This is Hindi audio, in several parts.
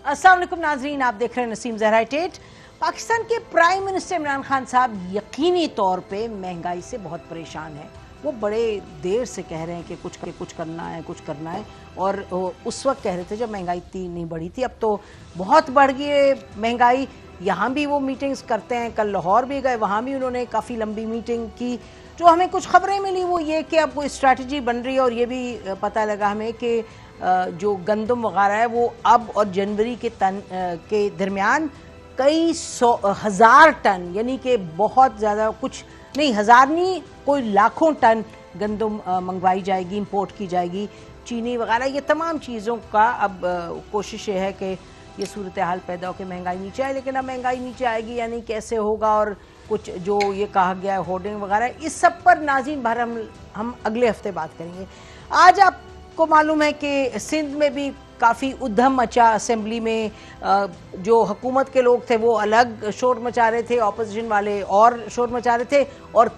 अस्सलाम वालेकुम नाजरीन, आप देख रहे हैं नसीम ज़हरा टेट। पाकिस्तान के प्राइम मिनिस्टर इमरान खान साहब यकीनी तौर पे महंगाई से बहुत परेशान हैं। वो बड़े देर से कह रहे हैं कि कुछ करना है और उस वक्त कह रहे थे जब महंगाई इतनी नहीं बढ़ी थी। अब तो बहुत बढ़ गई है महंगाई। यहाँ भी वो मीटिंग्स करते हैं, कल लाहौर भी गए, वहाँ भी उन्होंने काफ़ी लंबी मीटिंग की। जो हमें कुछ खबरें मिली वो ये कि अब कोई स्ट्रैटेजी बन रही है और ये भी पता लगा हमें कि जो गंदम वगैरह है वो अब और जनवरी के दरमियान कई हज़ार टन, यानी कि बहुत ज़्यादा, कुछ नहीं हज़ार नहीं, कोई लाखों टन गंदम मंगवाई जाएगी, इंपोर्ट की जाएगी। चीनी वगैरह ये तमाम चीज़ों का अब कोशिश ये है कि ये सूरत हाल पैदा हो कि महंगाई नीचे आए। लेकिन अब महंगाई नीचे आएगी यानी कैसे होगा, और कुछ जो ये कहा गया है होर्डिंग वगैरह, इस सब पर नाज़रीन भर हम अगले हफ्ते बात करेंगे। आज आपको मालूम है कि सिंध में भी काफ़ी उद्यम मचा। असेंबली में जो हुकूमत के लोग थे वो अलग शोर मचा रहे थे, ऑपोजिशन वाले और शोर मचा रहे थे। और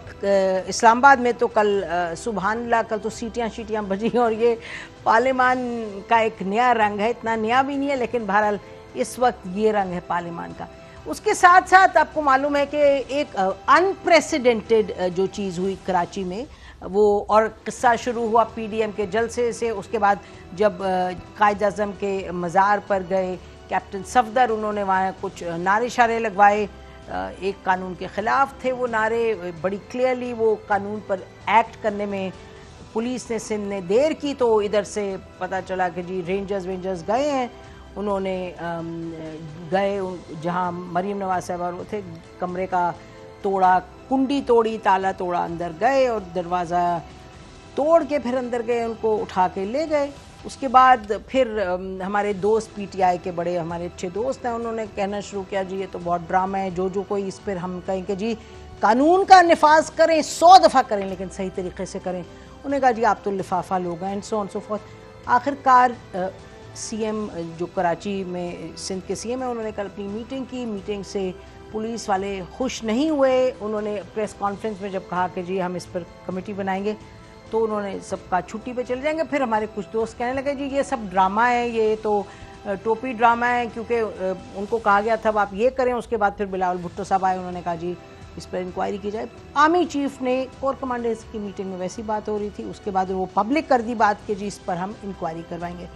इस्लामाबाद में तो कल सुबहान अल्लाह, कल तो सीटियाँ बजी और ये पार्लियामान का एक नया रंग है। इतना नया भी नहीं है लेकिन बहरहाल इस वक्त ये रंग है पार्लियामान का। उसके साथ साथ आपको मालूम है कि एक अनप्रेसिडेंटेड जो चीज़ हुई कराची में, वो और किस्सा शुरू हुआ पीडीएम के जलसे से। उसके बाद जब कायद-ए-आज़म के मज़ार पर गए कैप्टन सफदर, उन्होंने वहाँ कुछ नारे शारे लगवाए, एक कानून के ख़िलाफ़ थे वो नारे। बड़ी क्लियरली वो कानून पर एक्ट करने में पुलिस ने, सिंध ने देर की। तो इधर से पता चला कि जी रेंजर्स गए हैं, उन्होंने गए जहाँ मरीम नवाज साहब वो थे, कमरे का तोड़ा, कुंडी तोड़ी, ताला तोड़ा, अंदर गए और दरवाज़ा तोड़ के फिर अंदर गए, उनको उठा के ले गए। उसके बाद फिर हमारे दोस्त पीटीआई के बड़े हमारे अच्छे दोस्त हैं, उन्होंने कहना शुरू किया जी ये तो बहुत ड्रामा है, जो कोई इस पर हम कहें कि जी कानून का निफाज करें, 100 दफ़ा करें लेकिन सही तरीके से करें। उन्होंने कहा जी आप तो लिफाफा लोग हैं, and so on so fourth. आखिरकार सीएम जो कराची में सिंध के सीएम हैं, उन्होंने कल अपनी मीटिंग की। मीटिंग से पुलिस वाले खुश नहीं हुए। उन्होंने प्रेस कॉन्फ्रेंस में जब कहा कि जी हम इस पर कमेटी बनाएंगे तो उन्होंने सबका छुट्टी पे चले जाएंगे। फिर हमारे कुछ दोस्त कहने लगे जी ये सब ड्रामा है, ये तो टोपी ड्रामा है, क्योंकि उनको कहा गया था आप ये करें। उसके बाद फिर बिलावल भुट्टो साहब आए, उन्होंने कहा जी इस पर इंक्वायरी की जाए। आर्मी चीफ ने कोर कमांडर्स की मीटिंग में वैसी बात हो रही थी, उसके बाद वो पब्लिक कर दी बात कि जी इस पर हम इंक्वायरी करवाएंगे।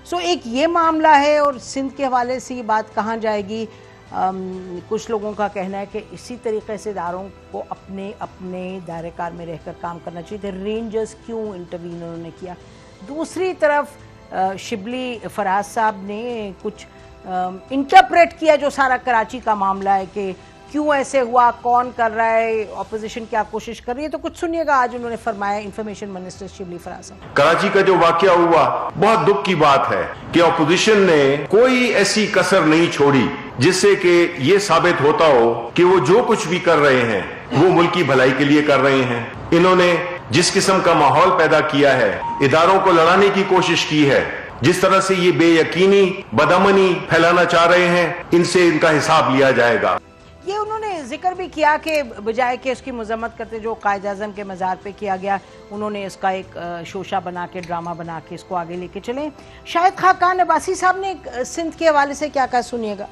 सो एक ये मामला है और सिंध के हवाले से ये बात कहाँ जाएगी। कुछ लोगों का कहना है कि इसी तरीके से इदारों को अपने अपने दायरे कार में रहकर काम करना चाहिए थे। रेंजर्स क्यों इंटरवीन उन्होंने किया। दूसरी तरफ शिबली फराज साहब ने कुछ इंटरप्रेट किया जो सारा कराची का मामला है कि क्यों ऐसे हुआ, कौन कर रहा है, ऑपोजिशन क्या कोशिश कर रही है। तो कुछ सुनिएगा आज उन्होंने फरमाया, इंफॉर्मेशन मिनिस्टर शिबली फराज साहब। कराची का जो वाकया हुआ बहुत दुख की बात है कि ऑपोजिशन ने कोई ऐसी कसर नहीं छोड़ी जिससे कि ये साबित होता हो कि वो जो कुछ भी कर रहे हैं वो मुल्क की भलाई के लिए कर रहे हैं। इन्होंने जिस किस्म का माहौल पैदा किया है, इदारों को लड़ाने की कोशिश की है, जिस तरह से ये बेयकीनी बदअमनी फैलाना चाह रहे हैं, इनसे इनका हिसाब लिया जाएगा। ये उन्होंने जिक्र भी किया कि बजाय कि उसकी मजम्मत करते जो कायद-ए-आज़म के मज़ार पे किया गया, उन्होंने इसका एक शोशा बना के, ड्रामा बना के इसको आगे लेके चले। शाहिद खान अब्बासी साहब ने सिंध के हवाले से क्या कहा, सुनिएगा।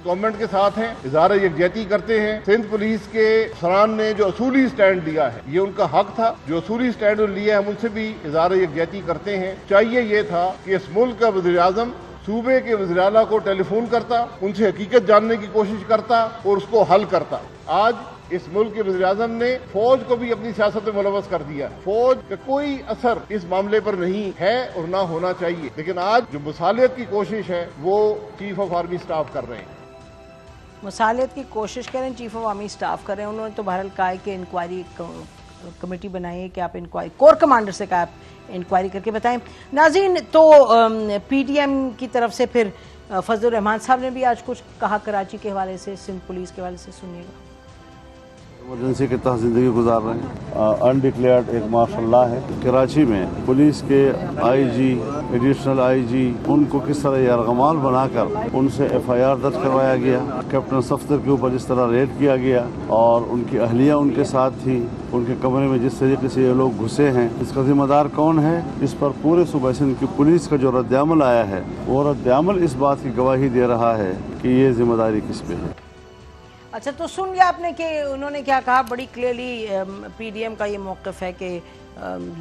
गवर्नमेंट के साथ हैं, इज़हार यकजहती करते हैं। सिंध पुलिस के अफसरान ने जो असूली स्टैंड लिया है ये उनका हक था, जो असूली स्टैंड लिया है हम उनसे भी इज़हार यकजहती करते हैं। चाहिए ये था कि इस मुल्क का वज़ीर-ए-आज़म सूबे के वज़ीर आला को टेलीफोन करता, उनसे हकीकत जानने की कोशिश करता और उसको हल करता। आज इस मुल्क के वज़ीर आज़म ने फौज को भी अपनी सियासत में मुलव्वस कर दिया। फौज का कोई असर इस मामले पर नहीं है और ना होना चाहिए। लेकिन आज जो मुसालियत की कोशिश है वो चीफ ऑफ आर्मी स्टाफ कर रहे हैं। मुसालियत की कोशिश करें, चीफ ऑफ आर्मी स्टाफ करें। उन्होंने तो बहरहाल कहा है कि इंक्वायरी कमेटी बनाई है कि आप इंक्वायरी, कोर कमांडर से कहा आप इंक्वायरी करके बताएं। नाज़रीन, तो पीडीएम की तरफ से फिर फजलुर रहमान साहब ने भी आज कुछ कहा कराची के हवाले से, सिंध पुलिस के हवाले से, सुनिएगा। इमरजेंसी के तहत जिंदगी गुजार रहे हैं। अनडिक्लेयर्ड एक मार्शल लॉ है। कराची में पुलिस के आईजी, एडिशनल आईजी, उनको किस तरह यरगमाल बनाकर उनसे FIR दर्ज करवाया गया। कैप्टन सफ्दर के ऊपर जिस तरह रेड किया गया और उनकी अहलिया उनके साथ थी, उनके कमरे में जिस तरीके से ये लोग घुसे हैं, इसका जिम्मेदार कौन है? इस पर पूरे सूबा सिंध की पुलिस का जो रद्द-ए-अमल आया है, वो रद्द-ए-अमल इस बात की गवाही दे रहा है कि ये जिम्मेदारी किस पे है। अच्छा, तो सुन लिया आपने कि उन्होंने क्या कहा। बड़ी क्लियरली PDM का ये मौक़िफ़ है कि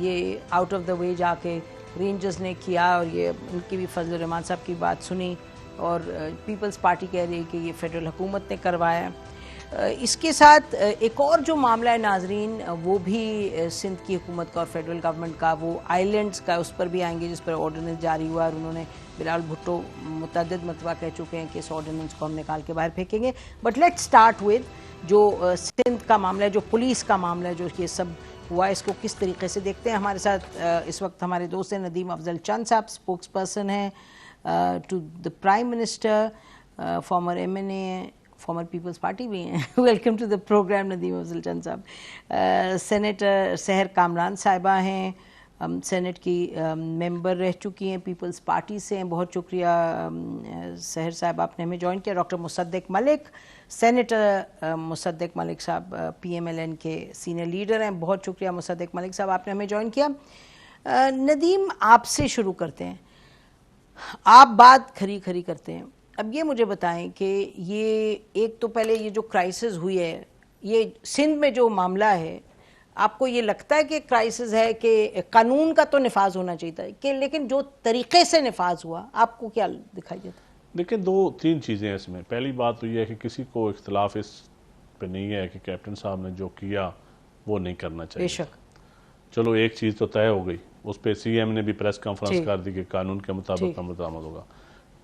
ये आउट ऑफ द वे जाके रेंजर्स ने किया, और ये उनकी भी फजल रहमान साहब की बात सुनी, और पीपल्स पार्टी कह रही है कि ये फेडरल हुकूमत ने करवाया। इसके साथ एक और जो मामला है नाजरीन, वो भी सिंध की हुकूमत का और फेडरल गवर्नमेंट का, वो आइलैंड्स का, उस पर भी आएंगे जिस पर ऑर्डिनेंस जारी हुआ, और उन्होंने बिलावल भुट्टो मुतअद्दिद मरतबा कह चुके हैं कि इस ऑर्डिनेंस को हम निकाल के बाहर फेंकेंगे। बट लेट्स स्टार्ट विद जो सिंध का मामला है, जो पुलिस का मामला है, जो ये सब हुआ, इसको किस तरीके से देखते हैं। हमारे साथ इस वक्त हमारे दोस्त हैं नदीम अफजल चंद साहब, स्पोक्स पर्सन हैं to the prime minister, former MNA, former Peoples Party भी हैं। Welcome to the program Nadeem Afzal Chand sahab. Senator सहर कामरान साहिबा हैं, सेनेट की मेंबर रह चुकी हैं, पीपल्स पार्टी से हैं। बहुत शुक्रिया सहर साहब, आपने हमें ज्वाइन किया। डॉक्टर मुसद्दिक मलिक, सेनेटर मुसद्दिक मलिक साहब PMLN के सीनियर लीडर हैं। बहुत शुक्रिया मुसद्दिक मलिक साहब, आपने हमें ज्वाइन किया। नदीम, आपसे शुरू करते हैं। आप बात खरी खरी करते हैं। अब ये मुझे बताएं कि ये एक तो पहले ये जो क्राइसिस हुई है, ये सिंध में जो मामला है, आपको ये लगता है कि क्राइसिस है कि कानून का तो निफाज होना चाहिए था, कि लेकिन जो तरीके से निफाज हुआ, आपको क्या दिखाई देता? देखिए, 2-3 चीज़ें हैं इसमें। पहली बात तो ये है कि किसी को इख्तलाफ इस पे नहीं है कि कैप्टन साहब ने जो किया वो नहीं करना चाहिए। बेशक, चलो एक चीज़ तो तय हो गई, उस पर CM ने भी प्रेस कॉन्फ्रेंस कर दी कि कानून के मुताबिक अमल दरामद होगा।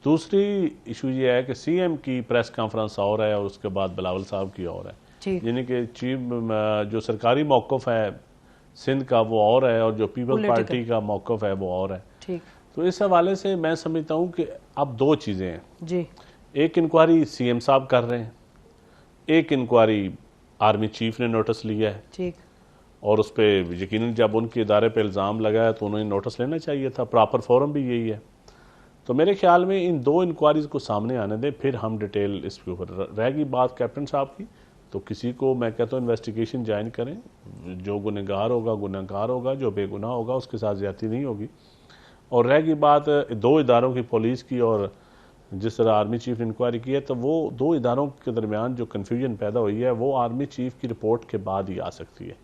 दूसरी इशू ये है कि CM की प्रेस कॉन्फ्रेंस और है और उसके बाद बिलावल साहब की और है, यानी कि चीफ जो सरकारी मौक़िफ़ है सिंध का वो और है, और जो पीपल्स पार्टी का मौक़िफ़ है वो और है। ठीक। तो इस हवाले से मैं समझता हूँ कि अब 2 चीज़ें हैं जी। एक इंक्वायरी CM साहब कर रहे हैं, एक इंक्वायरी आर्मी चीफ ने नोटिस लिया है। ठीक। और उस पर यकीनन जब उनके इदारे पर इल्ज़ाम लगा है तो उन्हें नोटिस लेना चाहिए था। प्रॉपर फोरम भी यही है। तो मेरे ख्याल में इन 2 इंक्वायरीज़ को सामने आने दें, फिर हम डिटेल इसके ऊपर। रहेगी बात कैप्टन साहब की, तो किसी को मैं कहता हूँ इन्वेस्टिगेशन ज्वाइन करें। जो गुनहगार होगा गुनहगार होगा, जो बेगुनाह होगा उसके साथ ज़्यादती नहीं होगी। और रहेगी बात 2 इदारों की, पुलिस की और जिस तरह आर्मी चीफ ने इंक्वायरी की है, तो वो 2 इदारों के दरमियान जो कन्फ्यूजन पैदा हुई है वो आर्मी चीफ की रिपोर्ट के बाद ही आ सकती है,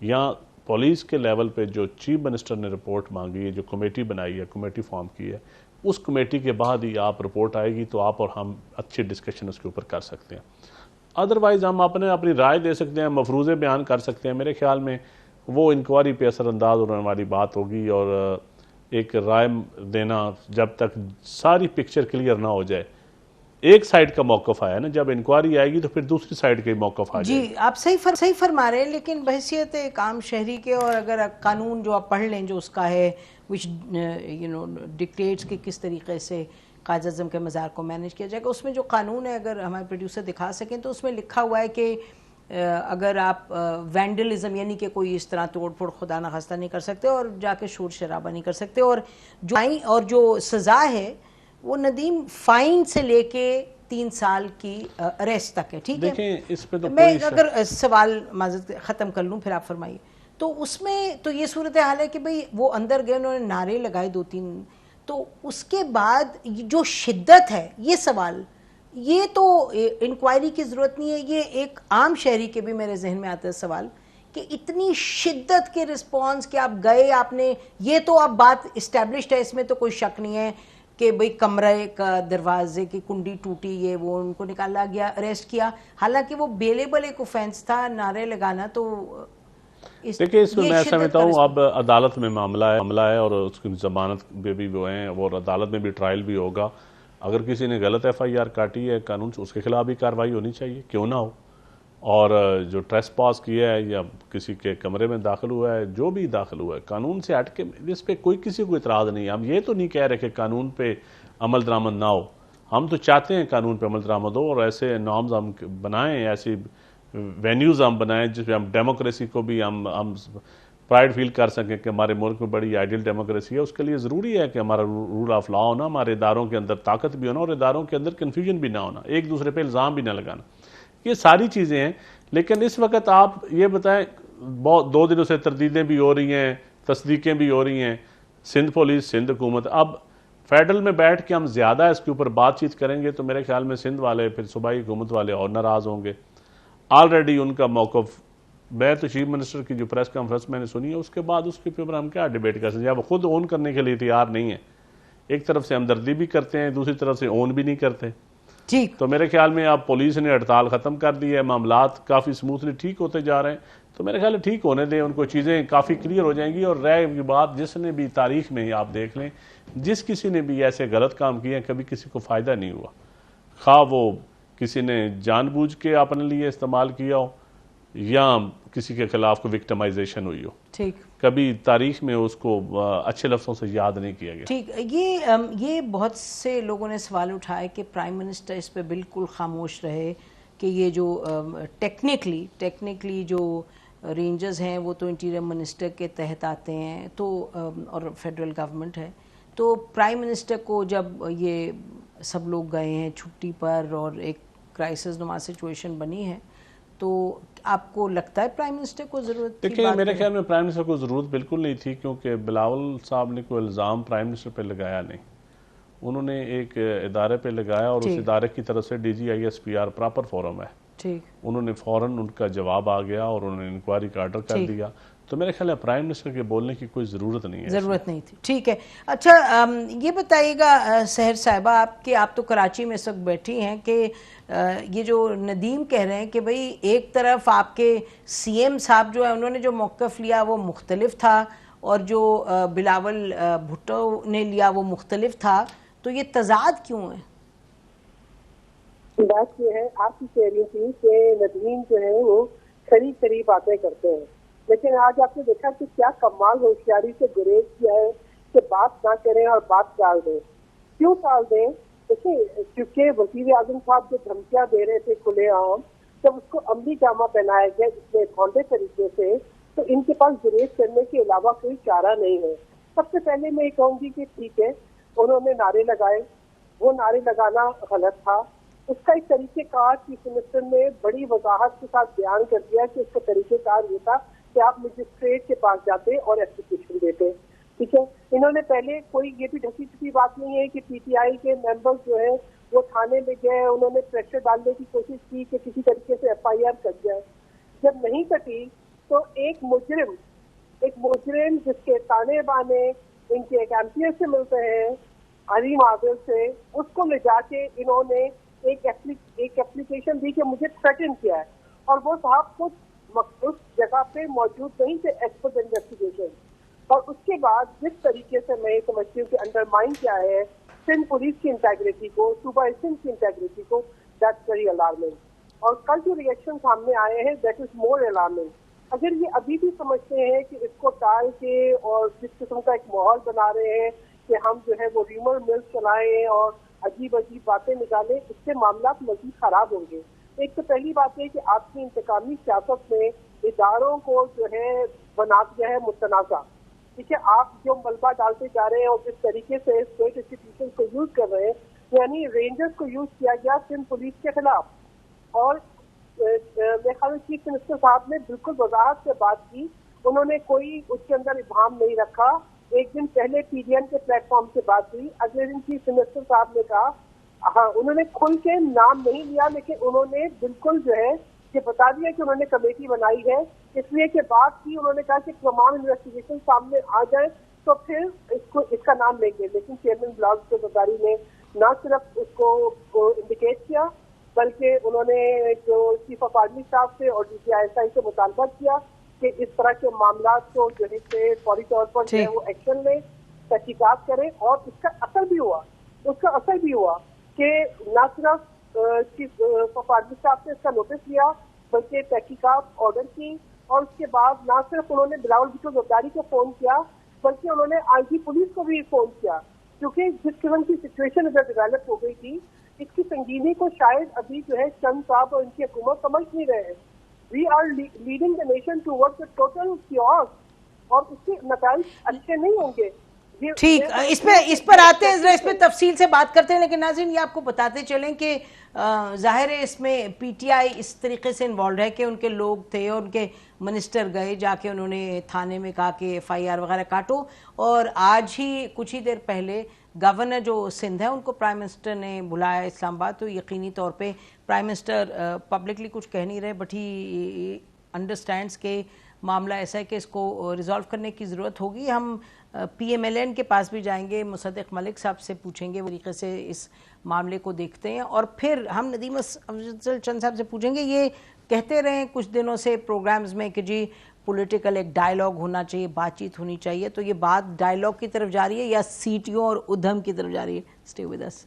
या पुलिस के लेवल पे जो चीफ मिनिस्टर ने रिपोर्ट मांगी है, जो कमेटी बनाई है, कमेटी फॉर्म की है, उस कमेटी के बाद ही आप रिपोर्ट आएगी तो आप और हम अच्छी डिस्कशन उसके ऊपर कर सकते हैं। अदरवाइज़ हम अपनी राय दे सकते हैं, मफरूज़े बयान कर सकते हैं। मेरे ख्याल में वो इंक्वायरी पे असरअंदाज होने वाली बात होगी, और एक राय देना जब तक सारी पिक्चर क्लियर ना हो जाए। एक साइड का मौक़िफ़ आया ना, जब इंक्वायरी आएगी तो फिर दूसरी साइड का मौक़िफ़ आ जाएगा। जी, आप सही फरमा रहे हैं, लेकिन बहैसियत एक आम शहरी के, और अगर कानून जो आप पढ़ लें जो उसका है विच डिक्टेट्स कि किस तरीके से कायद अज़म के मज़ार को मैनेज किया जाएगा, उसमें जो कानून है, अगर हमारे प्रोड्यूसर दिखा सकें तो उसमें लिखा हुआ है कि अगर आप वैंडलिज्म यानी कि कोई इस तरह तोड़ फोड़ खुदा न खास्ता नहीं कर सकते, और जाके शोर शराबा नहीं कर सकते, और जो सज़ा है वो नदीम फाइन से लेके 3 साल की अरेस्ट तक है। ठीक है, इस पे तो मैं अगर सवाल माज़रत ख़त्म कर लूँ फिर आप फरमाइए। तो उसमें तो ये सूरत हाल है कि भाई वो अंदर गए, उन्होंने नारे लगाए 2-3, तो उसके बाद जो शिद्दत है, ये सवाल, ये तो इंक्वायरी की ज़रूरत नहीं है। ये एक आम शहरी के भी मेरे जहन में आता है सवाल कि इतनी शिद्दत के रिस्पॉन्स कि आप गए, आपने, ये तो अब बात इस्टेब्लिश्ड है, इसमें तो कोई शक नहीं है कि भाई कमरे का दरवाजे की कुंडी टूटी, ये वो, उनको निकाला गया, अरेस्ट किया, हालांकि वो बेलेबल एक ऑफेंस था नारे लगाना। तो देखिए, इसमें मैं समझता हूँ अब अदालत में मामला है और उसकी जमानत पे भी वो हैं, और अदालत में भी ट्रायल भी होगा। अगर किसी ने गलत FIR काटी है कानून से, उसके खिलाफ भी कार्रवाई होनी चाहिए, क्यों ना हो। और जो ट्रेसपास किया है या किसी के कमरे में दाखिल हुआ है, जो भी दाखिल हुआ है कानून से हट के, इस पर कोई किसी को इतराज़ नहीं है। हम ये तो नहीं कह रहे कि कानून पे अमल दरामद ना हो, हम तो चाहते हैं कानून पे अमल दरामद हो और ऐसे नॉर्म्स हम बनाएं, ऐसी वेन्यूज़ हम बनाएं जिसमें हम डेमोक्रेसी को भी हम प्राइड फील कर सकें कि हमारे मुल्क में बड़ी आइडियल डेमोक्रेसी है। उसके लिए ज़रूरी है कि हमारा रूल ऑफ लॉ होना, हमारे इदारों के अंदर ताकत भी होना और इदारों के अंदर कन्फ्यूजन भी ना होना, एक दूसरे पे इल्ज़ाम भी ना लगाना। ये सारी चीज़ें हैं। लेकिन इस वक्त आप ये बताएं, बहुत 2 दिनों से तरदीदें भी हो रही हैं, तस्दीकें भी हो रही हैं, सिंध पुलिस, सिंध हुकूमत। अब फेडरल में बैठ के हम ज़्यादा इसके ऊपर बातचीत करेंगे तो मेरे ख्याल में सिंध वाले, फिर सूबाई हुकूमत वाले और नाराज़ होंगे। ऑलरेडी उनका मौक़िफ़, मैं तो चीफ मिनिस्टर की जो प्रेस कॉन्फ्रेंस मैंने सुनी है उसके बाद उसके ऊपर हम क्या डिबेट कर सकते हैं। वो खुद ओन करने के लिए तैयार नहीं है। एक तरफ से हमदर्दी भी करते हैं, दूसरी तरफ से ओन भी नहीं करते। ठीक, तो मेरे ख्याल में अब पुलिस ने हड़ताल ख़त्म कर दी है, मामलात काफ़ी स्मूथली ठीक होते जा रहे हैं। तो मेरे ख्याल में ठीक होने दें, उनको चीज़ें काफ़ी क्लियर हो जाएंगी। और रह की बात, जिसने भी तारीख में आप देख लें, जिस किसी ने भी ऐसे गलत काम किए कभी किसी को फ़ायदा नहीं हुआ, खा वो किसी ने जानबूझ के अपने लिए इस्तेमाल किया हो या किसी के खिलाफ कोई विक्टिमाइजेशन हुई हो, ठीक, कभी तारीख में उसको अच्छे लफ्ज़ों से याद नहीं किया गया। ठीक। ये बहुत से लोगों ने सवाल उठाया कि प्राइम मिनिस्टर इस पे बिल्कुल खामोश रहे कि ये जो टेक्निकली जो रेंजर्स हैं वो तो इंटीरियर मिनिस्टर के तहत आते हैं, तो और फेडरल गवर्नमेंट है, तो प्राइम मिनिस्टर को जब ये सब लोग गए हैं छुट्टी पर और एक क्राइसिस नुमा सिचुएशन बनी है, तो आपको लगता है प्राइम मिनिस्टर को ज़रूरत थी? देखिए, मेरे ख्याल में प्राइम मिनिस्टर को ज़रूरत बिल्कुल नहीं थी, क्योंकि बिलावल साहब ने कोई इल्ज़ाम प्राइम मिनिस्टर पे लगाया नहीं। उन्होंने एक इदारे पे लगाया और उस इदारे की तरफ से DGISPR प्रॉपर फोरम है, ठीक, उन्होंने फ़ौरन उनका जवाब आ गया और उन्होंने इंक्वायरी का ऑर्डर कर दिया। तो मेरे ख्याल में प्राइम मिनिस्टर के बोलने की कोई ज़रूरत नहीं है, ज़रूरत नहीं थी। ठीक है। अच्छा, ये बताइएगा सहर साहिबा, आप तो कराची में इस वक्त बैठी हैं कि ये जो नदीम कह रहे हैं कि भाई एक तरफ आपके CM साहब जो है उन्होंने जो मौक़िफ़ लिया वो मुख्तलिफ था और जो बिलावल भुट्टो ने लिया वो मुख्तलिफ था, तो ये तजाद क्यों है? बात ये है, आप ही कह रही थी कि नदीम जो है वो खरी बातें करते हैं, लेकिन आज आपने देखा कि क्या कमाल होशियारी से गुरेज किया है कि बात ना करें और बात टाल दें। क्यों टाल दें? देखिए, क्योंकि वज़ीर आज़म साहब जो धमकियां दे रहे थे खुलेआम, जब उसको अमली जामा पहनाया गया जिसमें खौंडे तरीके से, तो इनके पास गुरेज करने के अलावा कोई चारा नहीं है। सबसे पहले मैं ये कहूँगी कि ठीक है, उन्होंने नारे लगाए, वो नारे लगाना गलत था। उसका एक तरीकेकार चीफ मिनिस्टर ने बड़ी वजाहत के साथ बयान कर दिया कि उसका तरीकेकार ये था कि आप मजिस्ट्रेट के पास जाते और एप्लीकेशन देते। ठीक है, इन्होंने पहले कोई ये भी ढकी छुपी बात नहीं है कि PTI के मेंबर्स जो है वो थाने में गए, उन्होंने प्रेशर डालने की कोशिश की कि किसी तरीके से FIR कट जाए। जब नहीं कटी तो एक मुजरिम जिसके ताने बाने इनके एक एम्पियर से मिलते हैं, अलीम आदिल से, उसको ले जाके इन्होंने एक एप्लीकेशन दी कि मुझे थ्रेटन किया है, और वो साहब खुद उस जगह पे मौजूद नहीं थे एज पर इन्वेस्टिगेशन। और उसके बाद जिस तरीके से मैं समझती हूँ कि अंडरमाइन किया है सिंध पुलिस की इंटेग्रिटी को, सूबा सिंध की इंटेग्रिटी को, दैट्स वेरी अलार्मिंग। और कल जो रिएक्शन सामने आए हैं दैट इज मोर अलार्मिंग। अगर ये अभी भी समझते हैं कि इसको टाल के और जिस किस्म का एक माहौल बना रहे हैं कि हम जो है वो र्यूमर मिल चलाएं और अजीब अजीब बातें निकालें, इससे मामला मजीद खराब होंगे। एक तो पहली बात है कि आपकी इंतकामी सियासत में इदारों को जो है बना दिया है मुतनाज़ा। ठीक है, आप जो मलबा डालते जा रहे हैं और जिस तरीके से स्टेट इंस्टीट्यूशन को यूज कर रहे हैं, यानी रेंजर्स को यूज किया गया सिंध पुलिस के खिलाफ। और मेरे ख्याल में चीफ मिनिस्टर साहब ने बिल्कुल वजाहत से बात की, उन्होंने कोई उसके अंदर इबाम नहीं रखा। एक दिन पहले PDN के प्लेटफॉर्म से बात हुई, अगले दिन चीफ मिनिस्टर साहब ने कहा, हाँ, उन्होंने खुल के नाम नहीं लिया, लेकिन उन्होंने बिल्कुल जो है ये बता दिया कि उन्होंने कमेटी बनाई है, इसलिए के बाद की उन्होंने कहा कि तमाम इन्वेस्टिगेशन सामने आ जाए तो फिर इसका नाम लेंगे। लेकिन चेयरमैन बिलावल चौधरी ने न सिर्फ उसको इंडिकेट किया, बल्कि उन्होंने जो चीफ ऑफ आर्मी स्टाफ से और DCI से मुतालबा किया कि इस तरह के मामला को जो है फौरी तौर पर जो है वो एक्शन लें, तहकीकात करें। और उसका असर भी हुआ कि न सिर्फ चीफ ऑफ आर्मी स्टाफ ने इसका नोटिस लिया, बल्कि तहकीकात ऑर्डर की। और उसके बाद न सिर्फ उन्होंने बिलावल भुट्टो ज़रदारी को फोन किया, बल्कि उन्होंने IG पुलिस को भी फोन किया, क्योंकि जिस किस्म की सिचुएशन इधर डेवलप हो गई थी, इसकी संगीनी को शायद अभी जो है चंद साहब और इनकी हुकूमत समझ नहीं रहे हैं। We are leading the nation towards the total chaos, और उसके नतीजे अच्छे नहीं होंगे। ठीक, इस पर आते हैं, जरा इस पर तफसील से बात करते हैं। लेकिन नाज़रीन, ये आपको बताते चलें कि जाहिर है इसमें पीटीआई इस तरीके से इन्वॉल्व है कि उनके लोग थे और उनके मिनिस्टर गए, जाके उन्होंने थाने में कहा कि एफआईआर वगैरह काटो। और आज ही कुछ ही देर पहले गवर्नर जो सिंध है उनको प्राइम मिनिस्टर ने बुलाया इस्लामाबाद। तो यकीनी तौर पे प्राइम मिनिस्टर पब्लिकली कुछ कह नहीं रहे, बट ही अंडरस्टैंड्स के मामला ऐसा है कि इसको रिजॉल्व करने की ज़रूरत होगी। हम PMLN के पास भी जाएंगे, मुसद्दिक मलिक साहब से पूछेंगे वो तरीके से इस मामले को देखते हैं, और फिर हम नदीम अफजल चंद साहब से पूछेंगे। ये कहते रहे कुछ दिनों से प्रोग्राम्स में कि जी पॉलिटिकल एक डायलॉग होना चाहिए, बातचीत होनी चाहिए, तो ये बात डायलॉग की तरफ जा रही है या सीटियों और उद्यम की तरफ जा रही है? Stay with us.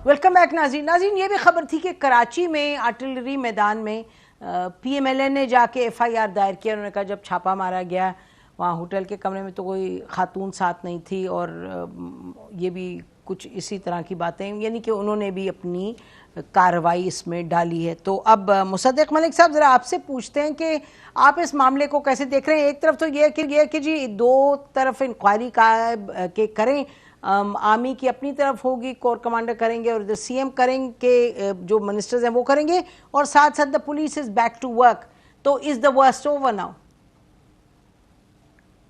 Welcome back नाज़रीन, ये भी खबर थी कि कराची में आर्टिलरी मैदान में PMLN ने जाके FIR दायर किया। उन्होंने कहा जब छापा मारा गया वहाँ होटल के कमरे में तो कोई खातून साथ नहीं थी, और ये भी कुछ इसी तरह की बातें, यानी कि उन्होंने भी अपनी कार्रवाई इसमें डाली है। तो अब मुसद्दिक मलिक साहब, ज़रा आपसे पूछते हैं कि आप इस मामले को कैसे देख रहे हैं? एक तरफ तो ये कि जी दो तरफ इंक्वायरी के करें, आर्मी की अपनी तरफ होगी, कोर कमांडर करेंगे, और इधर CM करेंगे, जो मिनिस्टर्स हैं वो करेंगे, और साथ साथ the police is back to work. तो is the worst over now?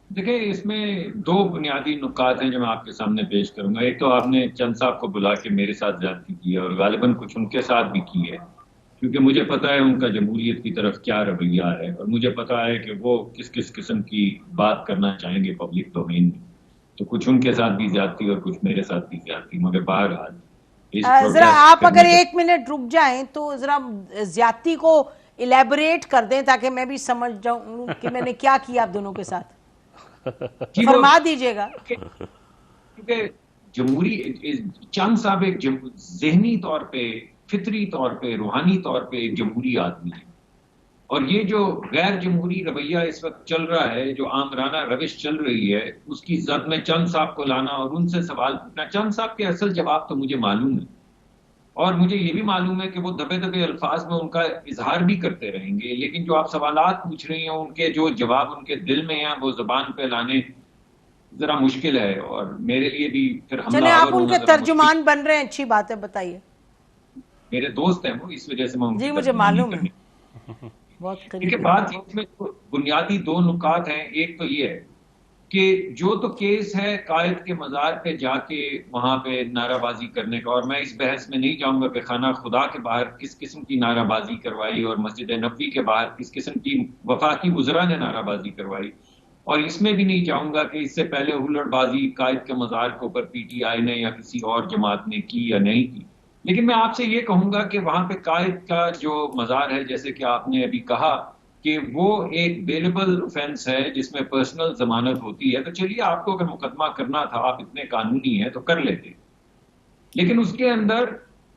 देखिए, इसमें दो बुनियादी नुकात हैं जो मैं आपके सामने पेश करूंगा। एक तो आपने चंद साहब को बुला के मेरे साथ ज्यादती की है, और गालिबन कुछ उनके साथ भी की है, क्योंकि मुझे पता है उनका जमहूरियत की तरफ क्या रवैया है, और मुझे पता है कि वो किस किस किस्म की बात करना चाहेंगे पब्लिक डोमेन में। तो कुछ उनके साथ भी ज्यादती और कुछ मेरे साथ भी ज्यादती, मगर बहरहाल जरा आप अगर 1 मिनट रुक जाएं तो जरा ज्यादती को इलेबोरेट कर दें ताकि मैं भी समझ जाऊं कि मैंने क्या किया आप दोनों के साथ। फरमा दीजिएगा। क्योंकि जमहूरी चंद साहब एक ज़हनी तौर पे, फितरी तौर पे, रूहानी तौर पे एक जमहूरी आदमी है, और ये जो गैर जमहूरी रवैया इस वक्त चल रहा है, जो आमराना रविश चल रही है, उसकी जद में चंद साहब को लाना और उनसे सवाल पूछना। चंद साहब के असल जवाब तो मुझे मालूम है, और मुझे ये भी मालूम है कि वो दबे दबे अल्फाज में उनका इजहार भी करते रहेंगे, लेकिन जो आप सवालात पूछ रही हैं उनके जो जवाब उनके दिल में हैं वो जुबान पे लाने जरा मुश्किल है, और मेरे लिए भी फिर चले आप उनके तर्जुमान बन रहे हैं, अच्छी बात है, बताइए। मेरे दोस्त हैं वो, इस वजह से मैं जी मुझे मालूम है। देखिए, बात इसमें तो बुनियादी दो नुकात हैं। एक तो ये है कि जो तो केस है कायद के मज़ार पे जाके वहां पे नाराबाजी करने का, और मैं इस बहस में नहीं जाऊंगा कि खाना खुदा के बाहर किस किस्म की नाराबाजी करवाई और मस्जिद नबवी के बाहर किस किस्म की वफाकी वज़रा ने नाराबाजी करवाई, और इसमें भी नहीं जाऊंगा कि इससे पहले हुल्लड़बाजी कायद के मज़ार के ऊपर PTI ने या किसी और जमात ने की या नहीं की। लेकिन मैं आपसे ये कहूंगा कि वहां पे कायद का जो मज़ार है, जैसे कि आपने अभी कहा कि वो एक बेलेबल ऑफेंस है जिसमें पर्सनल जमानत होती है, तो चलिए आपको अगर मुकदमा करना था, आप इतने कानूनी हैं तो कर लेते, लेकिन उसके अंदर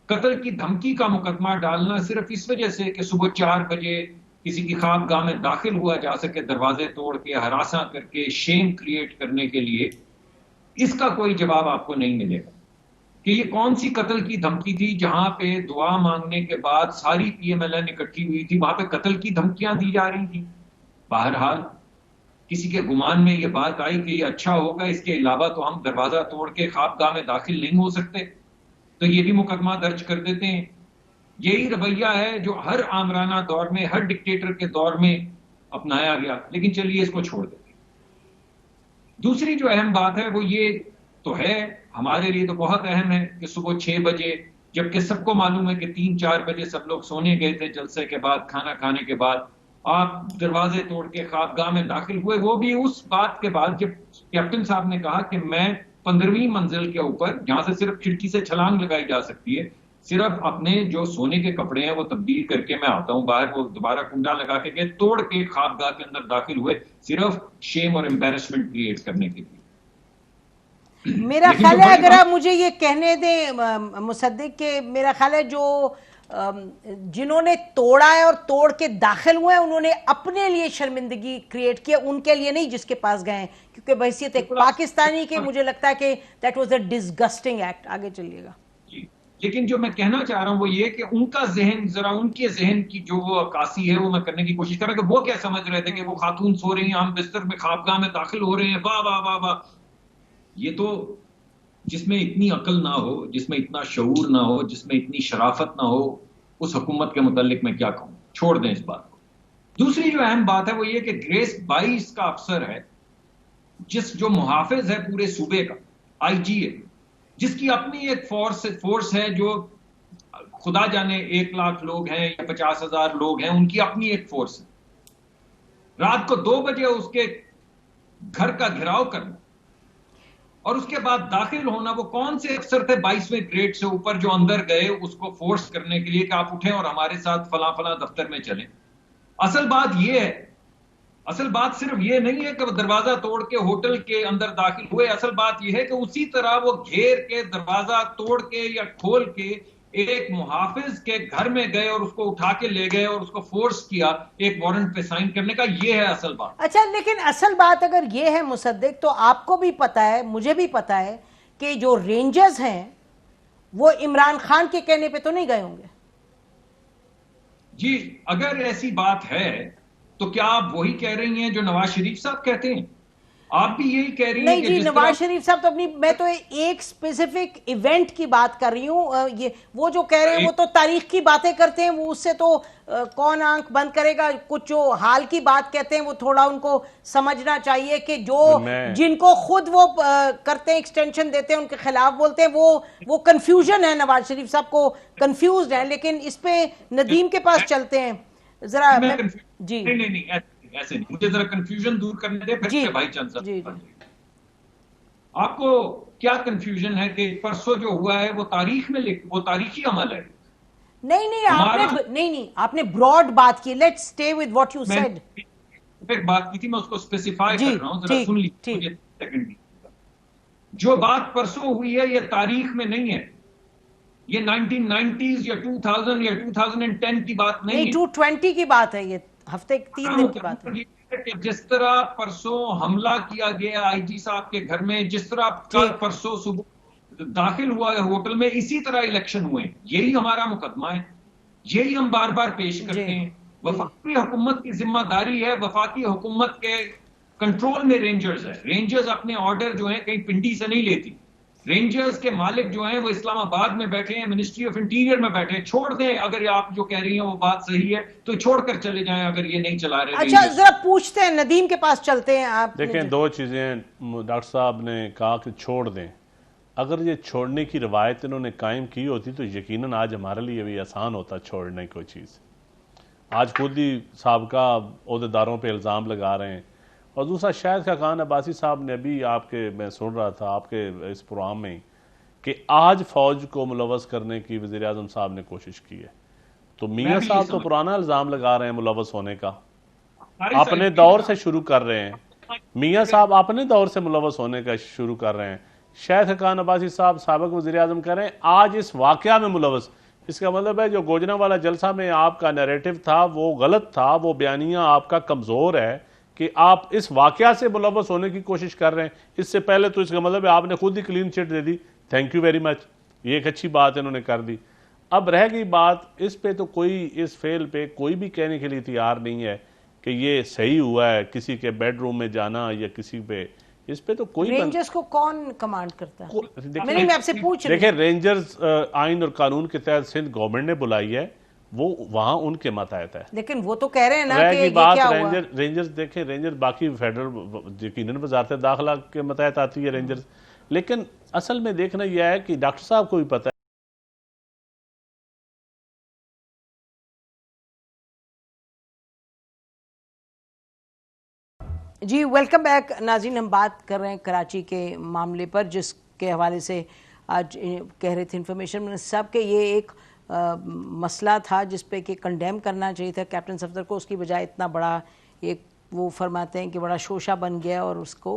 कत्ल की धमकी का मुकदमा डालना सिर्फ इस वजह से कि सुबह 4 बजे किसी की ख्वाबगाह में दाखिल हुआ जा सके, दरवाजे तोड़ के, हरासा करके, शेम क्रिएट करने के लिए, इसका कोई जवाब आपको नहीं मिलेगा कि ये कौन सी कत्ल की धमकी थी जहां पे दुआ मांगने के बाद सारी PMLN इकट्ठी हुई थी, वहां पे कत्ल की धमकियां दी जा रही थी। बहरहाल किसी के गुमान में ये बात आई कि ये अच्छा होगा, इसके अलावा तो हम दरवाजा तोड़ के ख्वाबगाह में दाखिल नहीं हो सकते, तो ये भी मुकदमा दर्ज कर देते हैं। यही रवैया है जो हर आमराना दौर में, हर डिक्टेटर के दौर में अपनाया गया, लेकिन चलिए इसको छोड़ देते हैं। दूसरी जो अहम बात है वो ये तो है, हमारे लिए तो बहुत अहम है कि सुबह 6 बजे, जबकि सबको मालूम है कि 3-4 बजे सब लोग सोने गए थे जलसे के बाद, खाना खाने के बाद, आप दरवाजे तोड़ के ख्वाबगाह में दाखिल हुए, वो भी उस बात के बाद जब कैप्टन साहब ने कहा कि मैं 15वीं मंजिल के ऊपर, जहां से सिर्फ खिड़की से छलांग लगाई जा सकती है, सिर्फ अपने जो सोने के कपड़े हैं वो तब्दील करके मैं आता हूं बाहर, वो दोबारा कुंडा लगा के तोड़ के ख्वाबगाह के अंदर दाखिल हुए, सिर्फ शेम और एम्बेरसमेंट क्रिएट करने के लिए। मेरा ख्याल है, अगर आप मुझे ये कहने दें मुसद्दिक के, मेरा ख्याल है जो जिन्होंने तोड़ा है और तोड़ के दाखिल हुए हैं उन्होंने अपने लिए शर्मिंदगी क्रिएट की, उनके लिए नहीं जिसके पास गए हैं, क्योंकि बहैसियत एक पाकिस्तानी के मुझे लगता है कि that was a disgusting act. आगे चलिएगा। लेकिन जो मैं कहना चाह रहा हूं वो ये कि उनका जहन, जरा उनके जहन की जो वो अक्कासी है वो मैं करने की कोशिश कर रहा हूं कि वो क्या समझ रहे थे कि वो खातून सो रही हैं, हम बिस्तर में खाबगाह में दाखिल हो रहे हैं, वाह वाह वाह वाह। ये तो जिसमें इतनी अकल ना हो, जिसमें इतना शऊर ना हो, जिसमें इतनी शराफत ना हो, उस हुकूमत के मुतालिक मैं क्या कहूं, छोड़ दें इस बात को। दूसरी जो अहम बात है वो ये कि ग्रेस 22 का अफसर है, जो मुहाफिज है पूरे सूबे का, आईजी है, जिसकी अपनी एक फोर्स है, जो खुदा जाने 1 लाख लोग हैं या 50,000 लोग हैं, उनकी अपनी एक फोर्स है। रात को 2 बजे उसके घर का घेराव करना और उसके बाद दाखिल होना, वो कौन से अफसर थे 22वें ग्रेड से ऊपर जो अंदर गए उसको फोर्स करने के लिए कि आप उठें और हमारे साथ फला फला दफ्तर में चलें। असल बात यह है, असल बात सिर्फ ये नहीं है कि वो दरवाजा तोड़ के होटल के अंदर दाखिल हुए, असल बात यह है कि उसी तरह वो घेर के दरवाजा तोड़ के या खोल के एक मुहाफिज के घर में गए और उसको उठा के ले गए और उसको फोर्स किया एक वारंट पे साइन करने का। ये है असल बात। अच्छा, लेकिन असल बात अगर ये है मुसद्दिक, तो आपको भी पता है, मुझे भी पता है कि जो रेंजर्स हैं वो इमरान खान के कहने पे तो नहीं गए होंगे। जी, अगर ऐसी बात है तो क्या आप वही कह रही हैं जो नवाज शरीफ साहब कहते हैं? आप भी यही कह रही हैं? नहीं जी, नवाज शरीफ साहब तो अपनी, मैं तो एक स्पेसिफिक इवेंट की बात कर रही हूँ। ये वो जो कह रहे हैं वो तो तारीख की बातें करते हैं, वो उससे तो कौन आंख बंद करेगा। कुछ जो हाल की बात कहते हैं वो थोड़ा उनको समझना चाहिए कि जो जिनको खुद वो करते हैं, एक्सटेंशन देते हैं, उनके खिलाफ बोलते हैं, वो कंफ्यूजन है। नवाज शरीफ साहब को कंफ्यूज है। लेकिन इस पे नदीम के पास चलते हैं जरा। जी नहीं ऐसे नहीं, मुझे जरा कंफ्यूजन दूर करने दे फिर से भाई चंद साहब। आपको क्या कंफ्यूजन है कि परसों जो हुआ है वो तारीख में वो तारीखी अमल है? नहीं, आपने ब्रॉड बात की। Let's stay with what you said. एक बात की थी, मैं उसको स्पेसिफाई कर रहा हूं, जरा सुन लीजिए सेकंड। जो बात परसों हुई है ये तारीख में नहीं है, ये 1990s या 2000 या 2010 की बात नहीं है, 220 की बात है, ये हफ्ते 3 दिन की बात है। जिस तरह परसों हमला किया गया आईजी साहब के घर में, जिस तरह कल परसों सुबह दाखिल हुआ है होटल में, इसी तरह इलेक्शन हुए। यही हमारा मुकदमा है, यही हम बार बार पेश करते हैं। वफाकी हुकूमत की जिम्मेदारी है, वफाकी हुकूमत के कंट्रोल में रेंजर्स है। रेंजर्स अपने ऑर्डर जो है कहीं पिंडी से नहीं लेती। रेंजर्स के मालिक जो हैं वो इस्लामाबाद में बैठे हैं, मिनिस्ट्री ऑफ इंटीरियर में बैठे हैं। छोड़ दें, अगर आप जो कह रही हैं वो बात सही है तो छोड़कर चले जाएं, अगर ये नहीं चला रहे। अच्छा, जरा पूछते हैं, नदीम के पास चलते हैं। आप देखें, 2 चीजें डॉक्टर साहब ने कहा कि छोड़ दें। अगर ये छोड़ने की रवायत इन्होंने कायम की होती तो यकीनन आज हमारे लिए भी आसान होता छोड़ने कोई चीज़। आज खुद ही साबका ओहदेदारों पे इल्ज़ाम लगा रहे हैं। और दूसरा, शायद खान अब्बासी साहब ने अभी आपके, मैं सुन रहा था आपके इस प्रोग्राम में कि आज फौज को मुलवस करने की वज़ीर आज़म साहब ने कोशिश की है। तो मियाँ साहब तो पुराना इल्ज़ाम लगा रहे हैं मुलवस होने का, अपने दौर से शुरू कर रहे हैं। मियाँ साहब अपने दौर से मुलवस होने का शुरू कर रहे हैं। शायद खान अब्बासी साहब साबिक़ वज़ीर आज़म कह रहे हैं आज इस वाक़या में मुलवस। इसका मतलब है जो गोजना वाला जलसा में आपका नैरेटिव था वो गलत था, वो बयानिया आपका कमज़ोर है कि आप इस वाक़या से मुलवस होने की कोशिश कर रहे हैं। इससे पहले तो इसका मतलब है आपने खुद ही क्लीन चिट दे दी, थैंक यू वेरी मच, ये एक अच्छी बात इन्होंने कर दी। अब रह गई बात इस पे, तो कोई इस फेल पे कोई भी कहने के लिए तैयार नहीं है कि ये सही हुआ है, किसी के बेडरूम में जाना या किसी पे, इस पे तो कोई। रेंजर्स को कौन कमांड करता है? मैं आपसे पूछ रही हूं। देखिए, रेंजर्स आइन और कानून के तहत सिंध गवर्नमेंट ने बुलाई है, वो वहां उनके मातहत है। लेकिन वो तो कह रहे हैं ना कि ये बात क्या रेंजर्स देखें, रेंजर्स बाकी फेडरल यकीनन वजारत दाखिला के मातहत आती है रेंजर्स। लेकिन असल में देखना यह है कि डॉक्टर साहब को भी पता है। जी, वेलकम बैक नाज़रीन। हम बात कर रहे हैं कराची के मामले पर, जिसके हवाले से आज कह रहे थे इंफॉर्मेशन मिनिस्टर साहब के ये एक मसला था जिस पे कि कंडेम करना चाहिए था कैप्टन सफदर को, उसकी बजाय इतना बड़ा एक वो फरमाते हैं कि बड़ा शोशा बन गया और उसको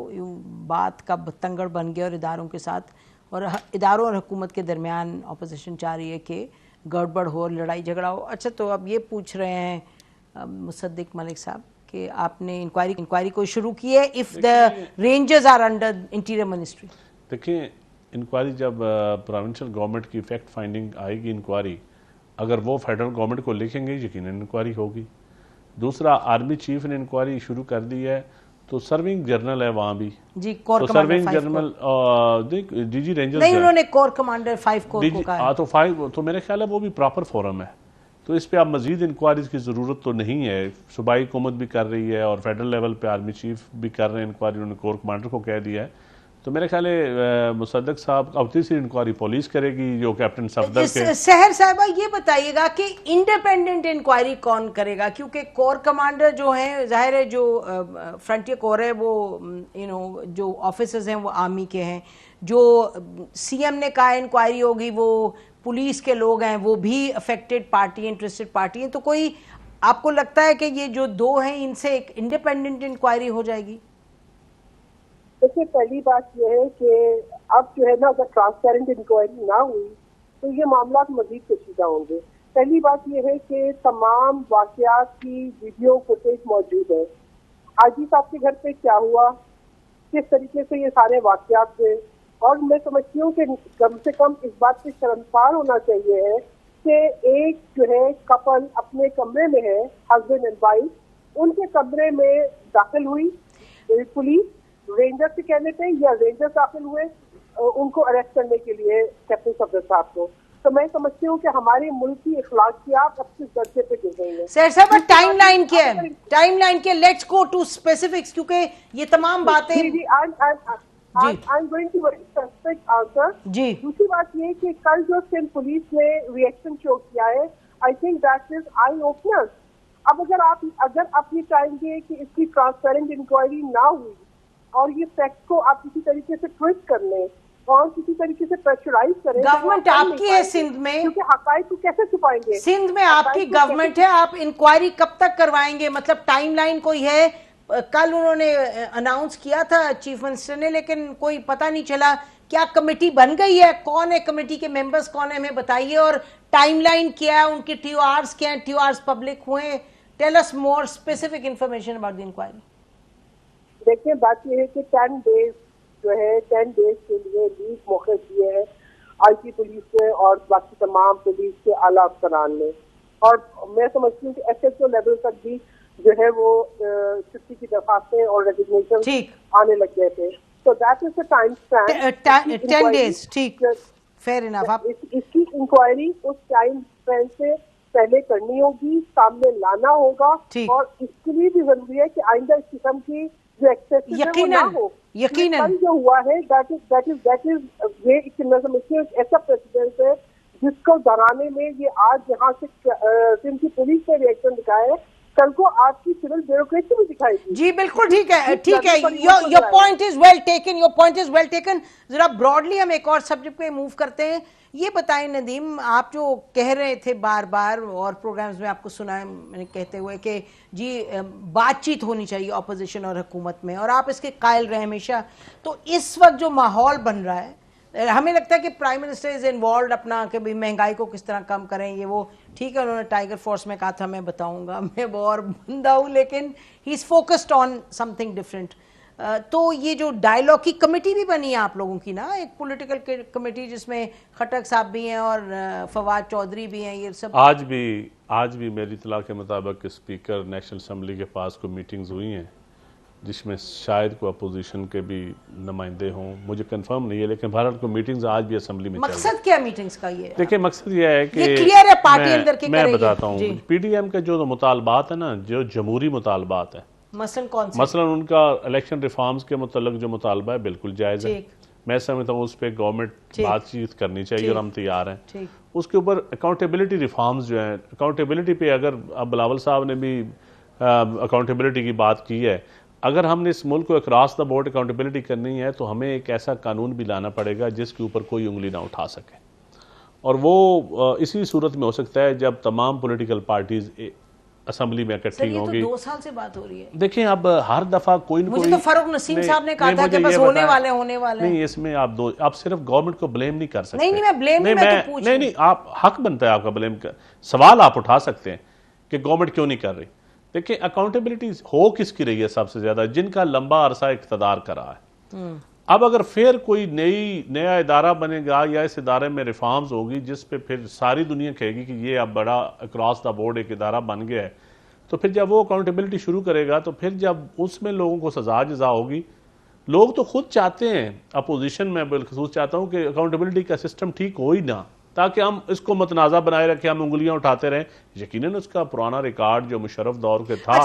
बात का बतंगड़ बन गया और इदारों के साथ और इदारों और हुकूमत के दरमियान अपोजिशन चाह रही है कि गड़बड़ हो, लड़ाई झगड़ा हो। अच्छा, तो अब ये पूछ रहे हैं मुसद्दिक मलिक साहब कि आपने इंक्वायरी को शुरू की है if the rangers are under interior ministry? देखिए, इंक्वायरी जब प्रोविंशियल गवर्नमेंट की फैक्ट फाइंडिंग आएगी इंक्वायरी, अगर वो फेडरल गवर्नमेंट को लिखेंगे यकीनन इंक्वायरी होगी। दूसरा, आर्मी चीफ ने इंक्वायरी शुरू कर दी है, तो सर्विंग जनरल है वहाँ भी जी, कोर तो commander serving 5 general DG rangers नहीं, उन्होंने कोर कमांडर 5 कोर को कहा है। तो 5 तो मेरे ख्याल है वो भी प्रॉपर फोरम है, तो इस पे आप मजीद इंक्वायरीज की ज़रूरत तो नहीं है। सूबाई हुकूमत भी कर रही है और फेडरल लेवल पे आर्मी चीफ भी कर रहे हैं इंक्वायरी, उन्होंने कोर कमांडर को कह दिया है। तो मेरे ख्याल है मुसद्दक साहब अब तीसरी इंक्वायरी पुलिस करेगी, जो कैप्टन सफदर के। सहर साहबा, ये बताइएगा कि इंडिपेंडेंट इंक्वायरी कौन करेगा? क्योंकि कोर कमांडर जो हैं, जाहिर है जो फ्रंटियर कोर है वो जो ऑफिसर्स हैं वो आर्मी के हैं, जो सीएम ने कहा इंक्वायरी होगी वो पुलिस के लोग हैं, वो भी अफेक्टेड पार्टी, इंटरेस्टेड पार्टी है। तो कोई आपको लगता है कि ये जो दो हैं इनसे एक इंडिपेंडेंट इंक्वायरी हो जाएगी? देखिए, पहली बात यह है कि अब जो है ना, अगर ट्रांसपेरेंट इंक्वायरी ना हुई तो ये मामला मजीद पेचीदा होंगे। पहली बात यह है कि तमाम वाकयात की वीडियो फुटेज मौजूद है। आजी साहब के घर पे क्या हुआ, किस तरीके से ये सारे वाकयात थे, और मैं समझती हूँ कि कम से कम इस बात से शर्मसार होना चाहिए है कि एक जो है कपल अपने कमरे में है, हस्बैंड एंड वाइफ, उनके कमरे में दाखिल हुई पुलिस, रेंजर से कहने पे या रेंजर दाखिल हुए उनको अरेस्ट करने के लिए कैप्टन सफदर साहब को। तो मैं समझती हूँ कि हमारे मुल्क की इखलाकियात अब किस दर्जे पे गिर गई है। सर साहब, टाइमलाइन क्या है? टाइमलाइन क्या? लेट्स गो टू स्पेसिफिक्स, क्योंकि ये तमाम बातें I'm going to very specific answer. जी। दूसरी बात ये कि कल जो सिंध पुलिस ने रिएक्शन शो किया है, I think that is eye opener. अब अगर आप ये चाहेंगे कि इसकी ट्रांसपेरेंट इंक्वायरी ना हुई और ये फैक्ट को आप किसी तरीके से ट्विस्ट कर लें और किसी तरीके से प्रेशराइज करें, गवर्नमेंट आपकी है सिंध में, क्योंकि हकायक को कैसे छुपाएंगे? सिंध में आपकी गवर्नमेंट है, आप इंक्वायरी कब तक करवाएंगे? मतलब टाइमलाइन कोई है? कल उन्होंने अनाउंस किया था चीफ मिनिस्टर ने, लेकिन कोई पता नहीं चला। क्या कमेटी बन गई है? कौन है कमेटी के मेंबर्स, कौन है, हमें बताइए। और टाइमलाइन क्या है, उनके TORs क्या है, TORs पब्लिक हुए? Tell us more specific information about the inquiry. देखिए, बात यह है कि 10 डेज जो है, 10 डेज के लिए लीव मौके दिए हैं आईटी पुलिस ने और बाकी तमाम पुलिस के आला अफसरान ने, और मैं समझती हूँ कि SHO लेवल तक भी जो है वो छुट्टी की दरखास्तें और रेजिग्नेशन आने लग गए थे। तो that is the time span, 10 days. ठीक, फेयर इनफ। आप इसकी इंक्वायरी उस टाइम स्पैन से पहले करनी होगी, सामने लाना होगा, और इसके लिए भी जरूरी है कि आइंदा इस किस्म की जो एक्सेस ना हो। यकीनन जो हुआ है दैट इज वे ऐसा प्रेसिडेंट है जिसको डराने में ये आज यहाँ से सिंध की पुलिस ने रिएक्शन दिखाया है, कल को आपकी सिविल ब्यूरोक्रेसी भी दिखाएगी। जी बिल्कुल ठीक है, ठीक है। Your point is well taken, your point is well taken. जरा ब्रॉडली हम एक और सब्जेक्ट पे मूव करते हैं। ये बताएं नदीम, आप जो कह रहे थे बार बार और प्रोग्राम्स में आपको सुना है मैंने कहते हुए कि जी बातचीत होनी चाहिए ऑपोजिशन और हुकूमत में, और आप इसके कायल रहे हमेशा। तो इस वक्त जो माहौल बन रहा है, हमें लगता है कि प्राइम मिनिस्टर इज इन्वॉल्व अपना कि भाई महंगाई को किस तरह कम करें, ये वो ठीक है। उन्होंने टाइगर फोर्स में कहा था मैं बताऊंगा, मैं वो और बंदा हूँ, लेकिन he is focused on something different. तो ये जो डायलॉग की कमेटी भी बनी है आप लोगों की ना, एक पॉलिटिकल कमेटी जिसमें खटक साहब भी हैं और फवाद चौधरी भी हैं, ये सब आज भी मेरी इतला के मुताबिक स्पीकर नेशनल असम्बली के पास कोई मीटिंग्स हुई हैं जिसमें शायद कोई अपोजिशन के भी नुमाइंदे हों, मुझे कंफर्म नहीं है, लेकिन भारत को मीटिंग्स आज भी असम्बली में मकसद क्या मीटिंग्स का? ये देखिए, मकसद ये है कि ये क्लियर है पार्टी अंदर के मैं बताता हूँ। PDM के जो मुतालबात है ना, जो जमहूरी मुतालबात है, मसलन कौन से? मसलन उनका इलेक्शन रिफॉर्म्स के मुतल्लिक जो मुतालबा है बिल्कुल जायज़ है। मैं समझता हूँ उस पर गवर्नमेंट बातचीत करनी चाहिए और हम तैयार हैं। उसके ऊपर अकाउंटेबिलिटी रिफॉर्म्स जो हैं, अकाउंटेबिलिटी पे अगर अब बिलावल साहब ने भी अकाउंटेबिलिटी की बात की है, अगर हमने इस मुल्क को अक्रॉस द बोर्ड अकाउंटेबिलिटी करनी है तो हमें एक ऐसा कानून भी लाना पड़ेगा जिसके ऊपर कोई उंगली ना उठा सके, और वो इसी सूरत में हो सकता है जब तमाम पॉलिटिकल पार्टीज असम्बली में सर इकट्ठी ये तो होंगी। 2 साल से बात हो रही है। देखें अब हर दफा कोई ना मुझे कोई, तो फारूक नसीम साहब ने कहा था कि बस होने वाले नहीं, इसमें आप सिर्फ गवर्नमेंट को ब्लेम नहीं कर सकते। नहीं, मैं ब्लेम नहीं, मैं तो पूछ रही हूं। नहीं, आप हक बनता है आपका ब्लेम का, सवाल आप उठा सकते हैं कि गवर्नमेंट क्यों नहीं कर रही। देखिए अकाउंटेबिलिटी हो किसकी रही है सबसे ज्यादा, जिनका लंबा अरसा इख्तदार करा है। अब अगर फिर कोई नया इदारा बनेगा या इस इदारे में रिफॉर्म्स होगी जिस पे फिर सारी दुनिया कहेगी कि ये अब बड़ा अक्रॉस द बोर्ड एक इदारा बन गया है, तो फिर जब वो अकाउंटेबिलिटी शुरू करेगा तो फिर जब उसमें लोगों को सजा जजा होगी, लोग तो खुद चाहते हैं, अपोजिशन में बिलखसूस चाहता हूं कि अकाउंटेबिलिटी का सिस्टम ठीक हो ही ना, ताकि हम इसको मतनाज़ा बनाए रखें, हम उंगलियां उठाते रहें। यकीनन उसका पुराना रिकॉर्ड जो मुशर्रफ दौर के था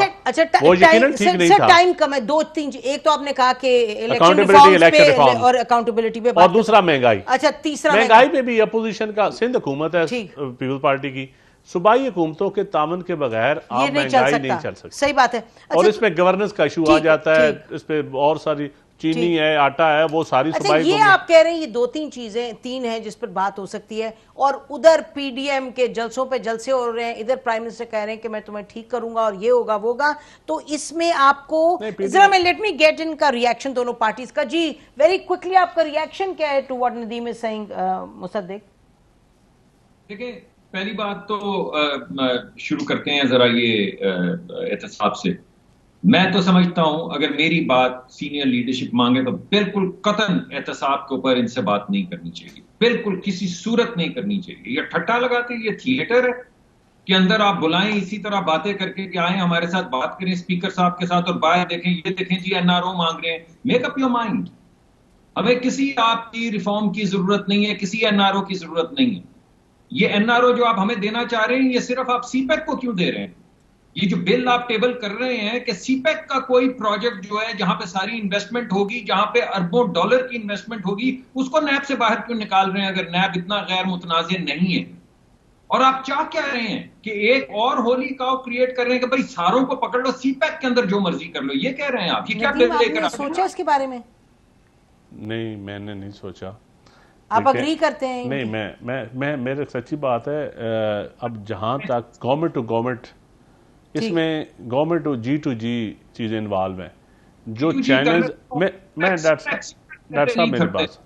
वो यकीनन ठीक नहीं था। टाइम कम है, 2-3 एक तो आपने कहा कि इलेक्शन रिफॉर्म और अकाउंटेबिलिटी पे, और दूसरा महंगाई। अच्छा, तीसरा महंगाई पे भी अपोजिशन का, सिंध हुकूमत है पीपल्स पार्टी की, सूबाई हुकूमतों के तामन के बगैर आप महंगाई नहीं चल सकती। सही बात है। और इसमें गवर्नेंस का इशू आ जाता है, इस पे और सारी चीनी है, आटा है, वो सारी अच्छा, ये आप कह रहे हैं ये 2-3 चीजें, 3 हैं जिस पर बात हो सकती है, और उधर पीडीएम के जलसों पे जलसे हो रहे हैं, इधर प्राइम मिनिस्टर कह रहे हैं कि मैं तुम्हें ठीक करूंगा और ये होगा वो होगा। तो इसमें आपको जरा मैं लेट मी गेट इन का रिएक्शन दोनों पार्टीज का। जी वेरी क्विकली आपका रिएक्शन क्या है to what Nadeem is saying, Musaddiq? देखिए, पहली बात तो शुरू करते हैं जरा ये एहतसाब से। मैं तो समझता हूं अगर मेरी बात सीनियर लीडरशिप मांगे तो बिल्कुल कतन एहतसाब के ऊपर इनसे बात नहीं करनी चाहिए, बिल्कुल किसी सूरत नहीं करनी चाहिए। ये ठट्टा लगाते, ये थिएटर है कि अंदर आप बुलाएं इसी तरह बातें करके कि आए हमारे साथ बात करें स्पीकर साहब के साथ, और बाहर देखें, ये देखें जी एनआरओ मांग रहे हैं। Make up your mind. हमें किसी आपकी रिफॉर्म की जरूरत नहीं है, किसी एनआरओ की जरूरत नहीं है। ये एनआरओ जो आप हमें देना चाह रहे हैं, ये सिर्फ आप सीपैक को क्यों दे रहे हैं? ये जो बिल आप टेबल कर रहे हैं कि सीपैक का कोई प्रोजेक्ट जो है जहां पे सारी इन्वेस्टमेंट होगी, जहां पे अरबों डॉलर की इन्वेस्टमेंट होगी, उसको नैब से बाहर क्यों निकाल रहे हैं अगर नैब इतना गैर मुतनाज़िर नहीं है? और आप चाह क्या रहे हैं कि एक और होली काउ क्रिएट कर रहे हैं कि भाई सारों को पकड़ लो, सीपैक के अंदर जो मर्जी कर लो, ये कह रहे हैं आप? ये क्या बिल लेकर सोचा इसके बारे में? नहीं, मैंने नहीं सोचा। आप अग्री करते हैं? नहीं, मैं मेरे सच्ची बात है, अब जहां तक गवर्नमेंट टू गवर्नमेंट, इसमें गवर्नमेंट टू जी चीजें इन्वॉल्व हैं, जो चाइनीज मैं डॉक्टर साहब मेरे पास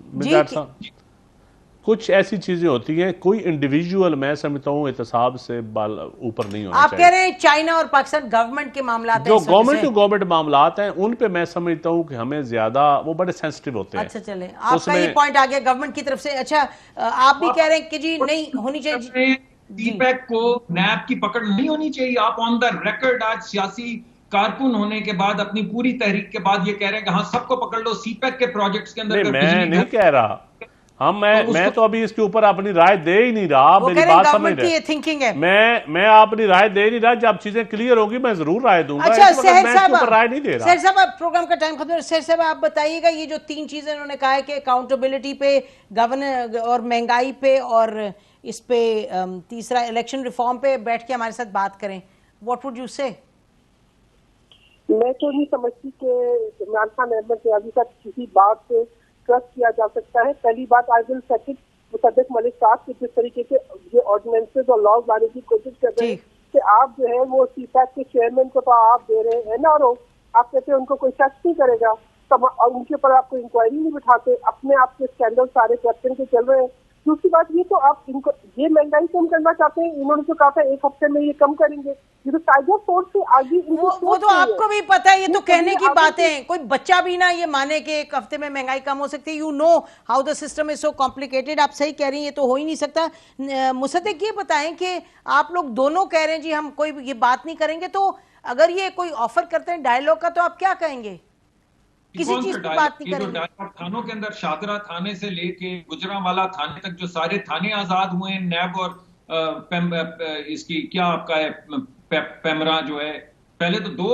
कुछ ऐसी चीजें होती हैं, कोई इंडिविजुअल मैं समझता हूँ एहतसाब से ऊपर नहीं होना चाहिए। आप कह रहे हैं चाइना और पाकिस्तान गवर्नमेंट के मामलात जो गवर्नमेंट टू गवर्नमेंट मामलात हैं उन पे मैं समझता हूँ कि हमें ज्यादा वो बड़े सेंसिटिव होते हैं। अच्छा, चले आपका ये पॉइंट आ गया गवर्नमेंट की तरफ से। अच्छा, आप भी कह रहे हैं कि जी नहीं होनी चाहिए, सीपैक को नैब की पकड़ नहीं होनी चाहिए। आप ऑन द रिकॉर्ड आज सियासी कारकुन होने के बाद, अपनी पूरी तहरीक के बाद ये कह रहे हैं कि हाँ सबको पकड़ लो सीपैक के प्रोजेक्ट्स के अंदर। मैं नहीं कह रहा, मैं तो अभी इसके ऊपर अपनी राय दे ही नहीं रहा। मेरी बात समझ रहे हैं? थिंकिंग है। मैं अपनी राय दे नहीं रहा, जब चीजें क्लियर होगी मैं जरूर राय दूंगा। अच्छा, सहर साहब राय नहीं दे रहा। सहर साहब, प्रोग्राम का टाइम खत्म है। सहर साहब आप बताइएगा, ये जो 3 चीजें उन्होंने कहा है कि अकाउंटेबिलिटी पे, गवर्नर और महंगाई पे, और इस पे तीसरा इलेक्शन रिफॉर्म पे बैठ के हमारे साथ बात करें, व्हाट वुड यू से? मैं तो नहीं समझती कि इमरान खान अहमद से अभी तक किसी बात से ट्रस्ट किया जा सकता है। पहली बात, I will second Mossadegh Malik साहब के जिस तरीके से ये ऑर्डिनेंसेस और लॉज लाने की कोशिश कर रहे हैं कि आप जो है वो सीपैक के चेयरमैन को तो आप दे रहे हैं ना, और आप कहते हैं उनको कोई शक नहीं करेगा, तब उनके ऊपर आपको इंक्वायरी नहीं बिठाते, अपने आप के स्कैंडल सारे करप्शन के चल रहे हैं। दूसरी बात ये, तो आप इनको ये महंगाई कम करना चाहते हैं, इन्होंने तो कहा था 1 हफ्ते में ये कम करेंगे, ये तो टाइगर फोर्स से आगे वो तो आपको भी पता है, ये तो कहने की बातें हैं। कोई बच्चा भी ना ये माने कि 1 हफ्ते में महंगाई कम हो सकती है। You know how the system is so complicated. आप सही कह रही हैं, ये तो हो ही नहीं सकता। मुसद्दिक ये बताएं कि आप लोग दोनों कह रहे हैं जी हम कोई ये बात नहीं करेंगे, तो अगर ये कोई ऑफर करते हैं डायलॉग का, तो आप क्या कहेंगे? किसी चीज की बात नहीं करेंगे। थानों के अंदर शादरा थाने से लेके गुजरांवाला थाने तक जो सारे थाने आजाद हुए हैं, नैब और इसकी क्या आपका है पैमरा जो है, पहले तो 2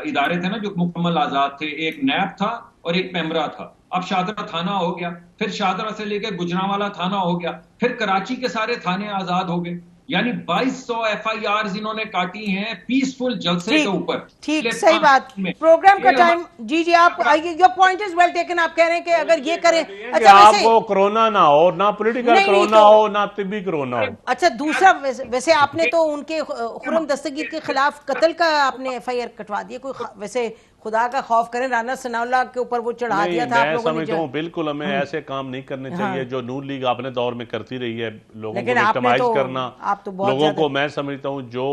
इदारे थे ना जो मुकम्मल आजाद थे, एक नैब था और एक पैमरा था। अब शादरा थाना हो गया, फिर शादरा से लेकर गुजरांवाला थाना हो गया, फिर कराची के सारे थाने आजाद हो गए। यानी 2200 FIRs इन्होंने काटी हैं पीसफुल जलसे के ऊपर। ठीक, सही बात। प्रोग्राम का टाइम, जी जी, आप your point is well taken. आप कह रहे हैं कि अगर ये करें, अच्छा आपको कोरोना ना हो, ना पॉलिटिकल कोरोना हो, ना तिब्बी कोरोना हो। अच्छा, दूसरा वैसे आपने तो उनके खुर्रम दस्तगीर के खिलाफ कत्ल का आपने FIR कटवा दिया, कोई वैसे खुदा का खौफ करें, राना सनाउल्लाह के ऊपर वो चढ़ा दिया था आप लोगों ने। समझता हूँ बिल्कुल हमें ऐसे काम नहीं करने चाहिए जो नून लीग अपने दौर में करती रही है, लोगों को विक्टिमाइज करना। आप तो बहुत लोगों को मैं समझता हूँ जो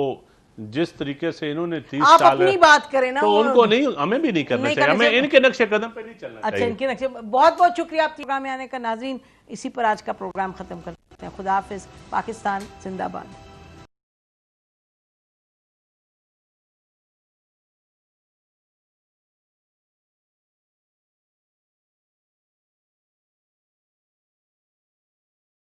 जिस तरीके से इन्होंने 30 आप साल अपनी बात करें ना, तो उनको नहीं, हमें भी नहीं करना चाहिए, हमें इनके नक्शे कदम पे नहीं चलना चाहिए। अच्छा, इनके नक्शे। बहुत बहुत शुक्रिया आप प्रोग्राम में आने का। नाजरीन, इसी पर आज का प्रोग्राम खत्म करते हैं। खुदा हाफिज। पाकिस्तान जिंदाबाद।